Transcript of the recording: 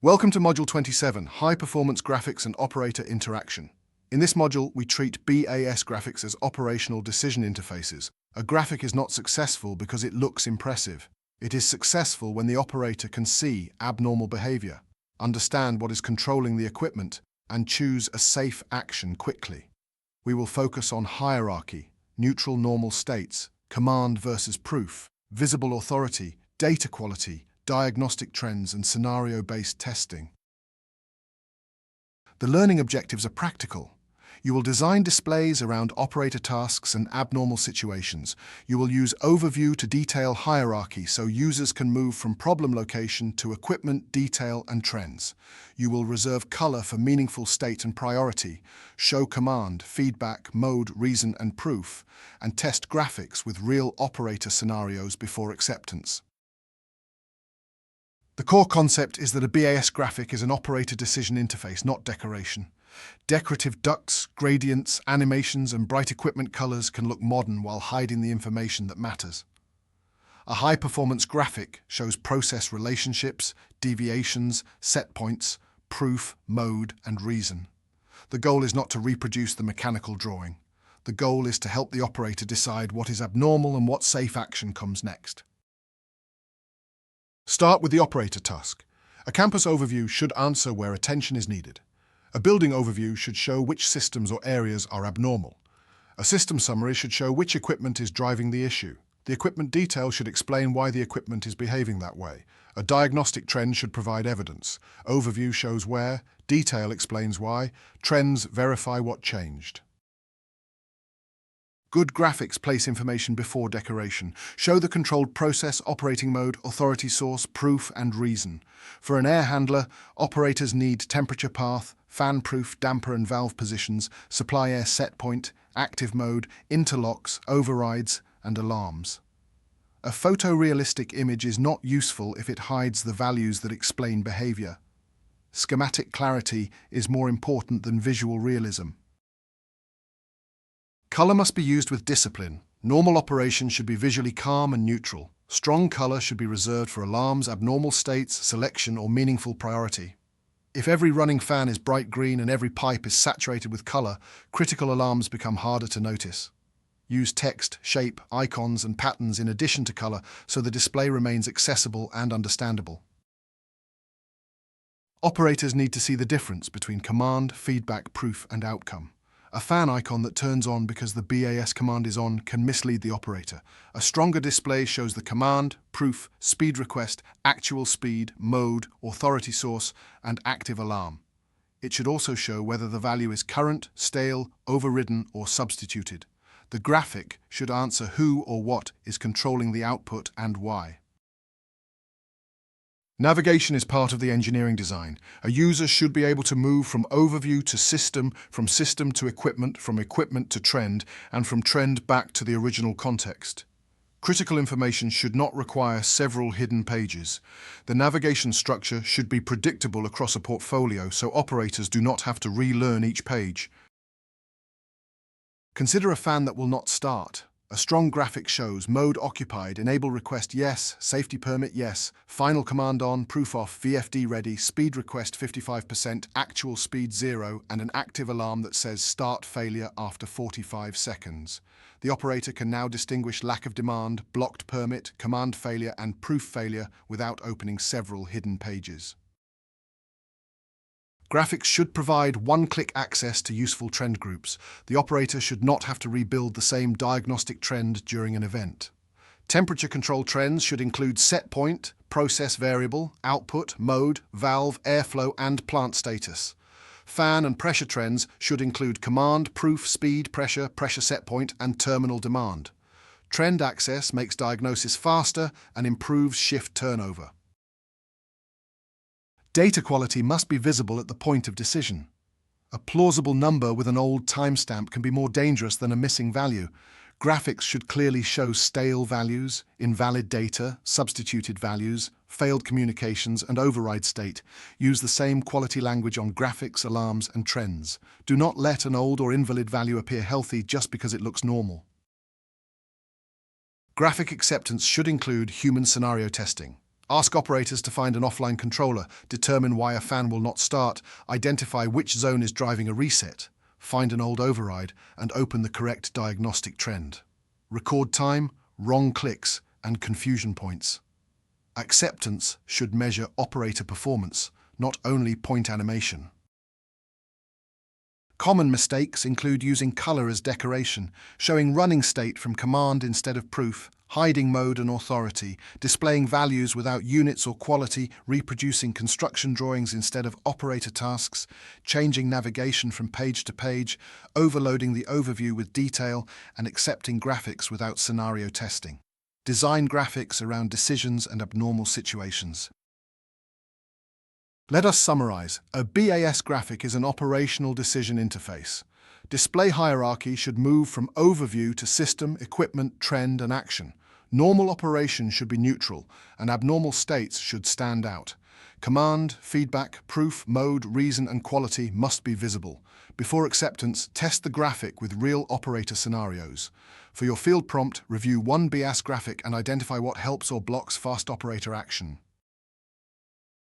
Welcome to Module 27, High Performance Graphics and Operator Interaction. In this module, we treat BAS graphics as operational decision interfaces. A graphic is not successful because it looks impressive. It is successful when the operator can see abnormal behavior, understand what is controlling the equipment, and choose a safe action quickly. We will focus on hierarchy, neutral normal states, command versus proof, visible authority, data quality, diagnostic trends, and scenario-based testing. The learning objectives are practical. You will design displays around operator tasks and abnormal situations. You will use overview to detail hierarchy so users can move from problem location to equipment, detail, and trends. You will reserve color for meaningful state and priority, show command, feedback, mode, reason, and proof, and test graphics with real operator scenarios before acceptance. The core concept is that a BAS graphic is an operator decision interface, not decoration. Decorative ducts, gradients, animations, and bright equipment colors can look modern while hiding the information that matters. A high-performance graphic shows process relationships, deviations, set points, proof, mode, and reason. The goal is not to reproduce the mechanical drawing. The goal is to help the operator decide what is abnormal and what safe action comes next. Start with the operator task. A campus overview should answer where attention is needed. A building overview should show which systems or areas are abnormal. A system summary should show which equipment is driving the issue. The equipment detail should explain why the equipment is behaving that way. A diagnostic trend should provide evidence. Overview shows where, detail explains why, trends verify what changed. Good graphics place information before decoration. Show the controlled process, operating mode, authority source, proof, and reason. For an air handler, operators need temperature path, fan proof, damper and valve positions, supply air set point, active mode, interlocks, overrides, and alarms. A photorealistic image is not useful if it hides the values that explain behavior. Schematic clarity is more important than visual realism. Color must be used with discipline. Normal operation should be visually calm and neutral. Strong color should be reserved for alarms, abnormal states, selection, or meaningful priority. If every running fan is bright green and every pipe is saturated with color, critical alarms become harder to notice. Use text, shape, icons, and patterns in addition to color so the display remains accessible and understandable. Operators need to see the difference between command, feedback, proof, and outcome. A fan icon that turns on because the BAS command is on can mislead the operator. A stronger display shows the command, proof, speed request, actual speed, mode, authority source, and active alarm. It should also show whether the value is current, stale, overridden, or substituted. The graphic should answer who or what is controlling the output and why. Navigation is part of the engineering design. A user should be able to move from overview to system, from system to equipment, from equipment to trend, and from trend back to the original context. Critical information should not require several hidden pages. The navigation structure should be predictable across a portfolio so operators do not have to relearn each page. Consider a fan that will not start. A strong graphic shows mode occupied, enable request yes, safety permit yes, final command on, proof off, VFD ready, speed request 55%, actual speed 0, and an active alarm that says start failure after 45 seconds. The operator can now distinguish lack of demand, blocked permit, command failure, and proof failure without opening several hidden pages. Graphics should provide one-click access to useful trend groups. The operator should not have to rebuild the same diagnostic trend during an event. Temperature control trends should include set point, process variable, output, mode, valve, airflow, and plant status. Fan and pressure trends should include command, proof, speed, pressure, pressure set point, and terminal demand. Trend access makes diagnosis faster and improves shift turnover. Data quality must be visible at the point of decision. A plausible number with an old timestamp can be more dangerous than a missing value. Graphics should clearly show stale values, invalid data, substituted values, failed communications, and override state. Use the same quality language on graphics, alarms, and trends. Do not let an old or invalid value appear healthy just because it looks normal. Graphic acceptance should include human scenario testing. Ask operators to find an offline controller, determine why a fan will not start, identify which zone is driving a reset, find an old override, and open the correct diagnostic trend. Record time, wrong clicks, and confusion points. Acceptance should measure operator performance, not only point animation. Common mistakes include using color as decoration, showing running state from command instead of proof, hiding mode and authority, displaying values without units or quality, reproducing construction drawings instead of operator tasks, changing navigation from page to page, overloading the overview with detail, and accepting graphics without scenario testing. Design graphics around decisions and abnormal situations. Let us summarize. A BAS graphic is an operational decision interface. Display hierarchy should move from overview to system, equipment, trend, and action. Normal operation should be neutral, and abnormal states should stand out. Command, feedback, proof, mode, reason, and quality must be visible. Before acceptance, test the graphic with real operator scenarios. For your field prompt, review one BAS graphic and identify what helps or blocks fast operator action.